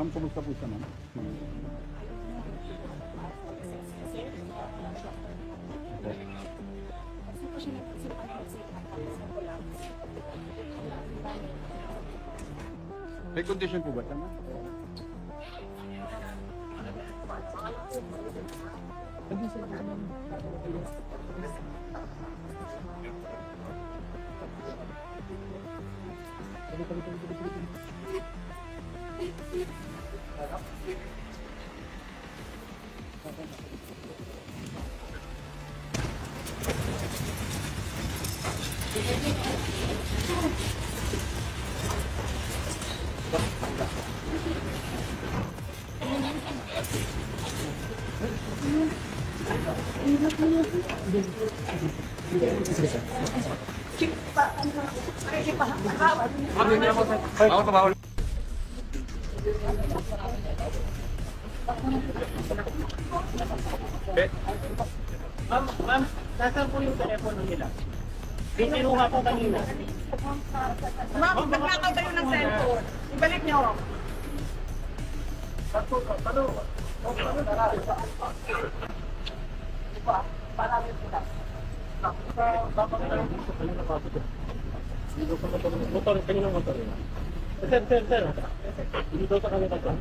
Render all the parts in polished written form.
Ma'am, kumusta po siya, ma'am? May condition po ba siya, ma'am? Ma'am, nasaan po yung telepono nila? Biniruha po kanina. Ma'am, nagnakaw kayo ng cellphone. Ibalik niyo. Motor, kanina motor. Sir. Dito sa kanila to.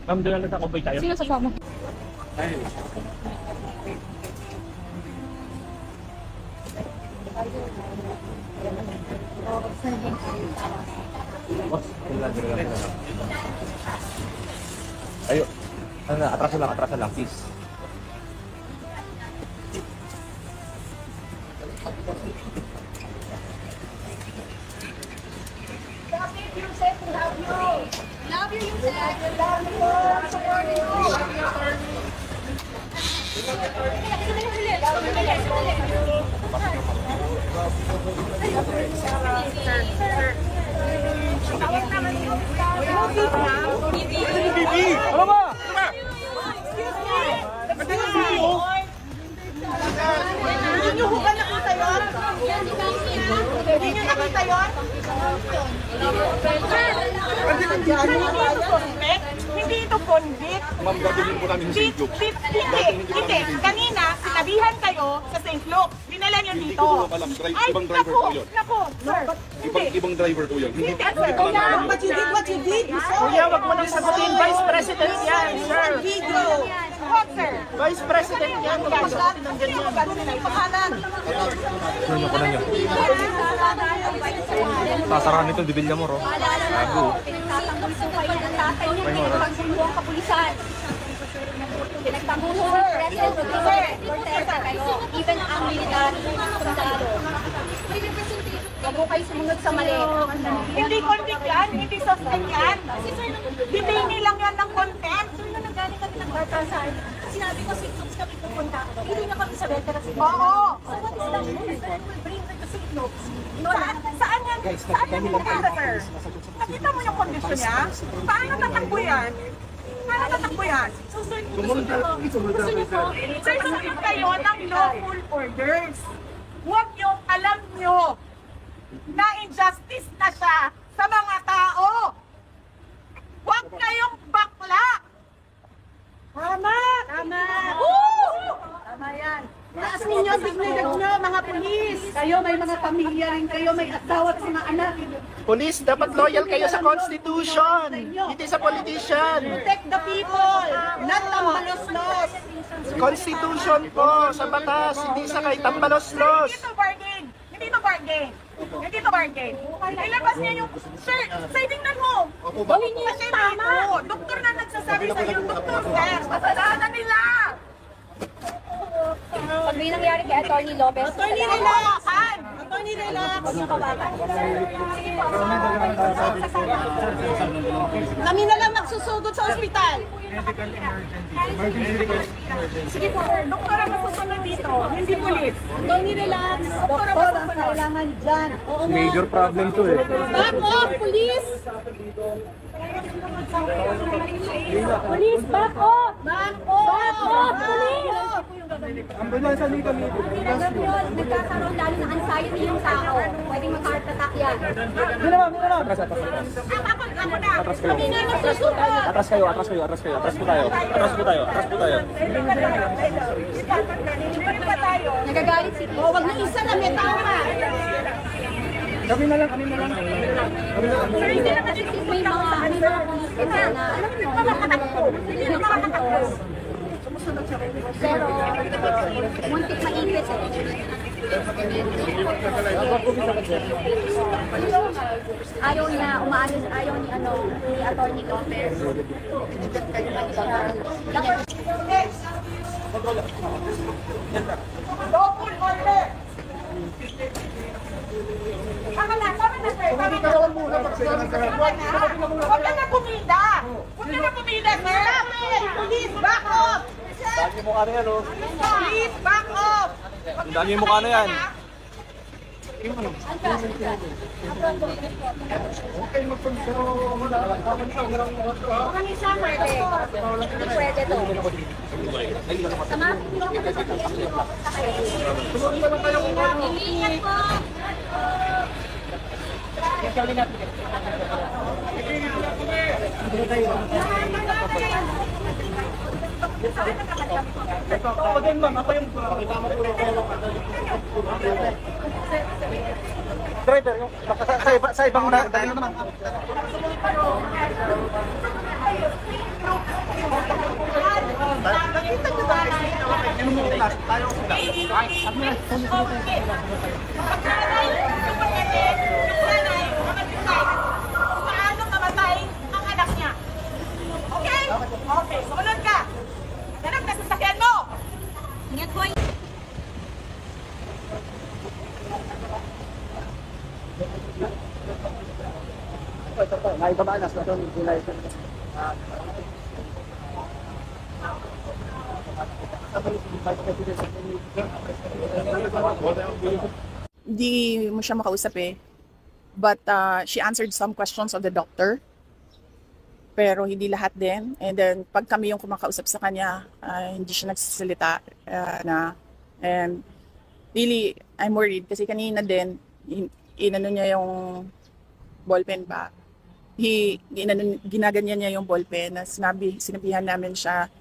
Ma'am, doon lang nagkakumpay tayo. Sino sa mo? Ayo. Atrasan lang, please. Love you, Yusef. Love you. Support you. Tawag naman yung Bibi! Ano ba? Hindi nyo ho ba nakita yun? Hindi nyo nakita yun? Hindi ito convict. Ma'am, gagawin po namin sa St. Luke. Hindi. Kanina, sinabihan kayo sa St. Luke. Dinala nyo Hindi dito. ko po alam. Ibang driver po yun. Naku, sir. Ibang driver po yun. Hindi Hindi, ko sir. po alam. What you did, Kuya, wag mo nang sagutin. Vice President yan, sir. What, sir? Vice President yan. Huwag mo sagutin ng ganyan. Kunan nyo. Sasarahan nito, bibilya mo, ro. Gago. Pinagtatanggol po kayo ng tatay niya, pinagtanggol ang kapulisan. Pinagtanggol po ng president, protesta kayo. Even ang military, sundalo. Huwag mo kayo sumunod sa mali. Hindi convict yan, hindi suspect yan. Hihingi lang yan ng contempt. Sir, na nanggaling kami ng batasan, sinabi ko si Tooks kami pupunta. Hindi niya kami sa veterans. Oo. So what is that? We'll bring her to St. Luke's. Saan yan? Saan yan nakita, sir? Nakita mo yung kondisyon niya? Paano tatakbo yan? Paano tatakbo yan? So sir, gusto niyo po. Sir, sumunod kayo ng lawful orders. Huwag yung alam nyo na injustice na siya sa mga tao. Huwag kayong bakla. Tama! Tama! Tama yan. Taas ninyo ang dignidad nyo, mga pulis. Kayo, may mga pamilya rin kayo, may asawa at mga anak. Police, dapat loyal kayo sa Constitution. Hindi sa politician. Protect the people, not tambalos-los. Constitution po, sa batas, hindi sa kay tambalos-los. Hindi to bargain. Hindi to bargain. Hindi to bargain. Ilabas niya yung... Sir, tingnan mo. Gawin niyo yung tama. Doktor na nagsasabi sa iyo, doktor, sir. Kasalanan nila. Pag may nangyari kay Atty. Lopez, Attorney, relax. Attorney, relax. Kami na lang magsusugod sa ospital. Sige po, doktor ang masusunod dito, hindi polis. Attorney, relax. Doktor ang kailangan dyan. Major problem to eh. Back off, police! Police, back off! Back off! Back off, police! Ambulansya ni kami. Alam nyo, nagkakaroon lalo ng anxiety yung tao. Pwedeng mag-heart attack yan. Kanina nagsusuka. Atras kayo. Atras po tayo. Nagagalit si Tito. Wag na isa na may tama. Kami na lang. Sir, hindi naman kasi may mga police na alam mo, hindi na makatakbo. Pero, muntik maipit eh. Ayaw niya, umaalis, ayaw ni Atty. Lopez. Double order! Tama na, sir. Tama na. Huwag ka na pumida. Sir. Please, back off. Dami mo ano yan, oh. Please, back off. Ang dami mo ano yan. Mukhang isa pwede. Hindi pwede to. Sama? Ingat po. Again, ma'am, ako yung pakitama po rin driver, sa ibang dahil naman. Paano mamatay ang anak niya? Okay? Okay, sumunod ka. Ganap na sasakyan mo. Ingat po. Naibaba na sa doon. Hindi mo siya makausap eh. But she answered some questions of the doctor. Pero hindi lahat din. And then pag kami yung kumakausap sa kanya, hindi siya nagsasalita na. And really, I'm worried kasi kanina din, inano niya yung ballpen ba. Ginaganyan niya yung ballpen na sinabihan namin siya.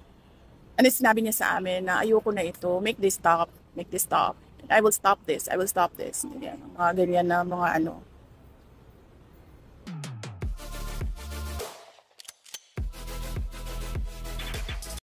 Ano sinabi niya sa amin na ayoko na ito, make this stop. I will stop this. Yan, mga ganyan na mga ano.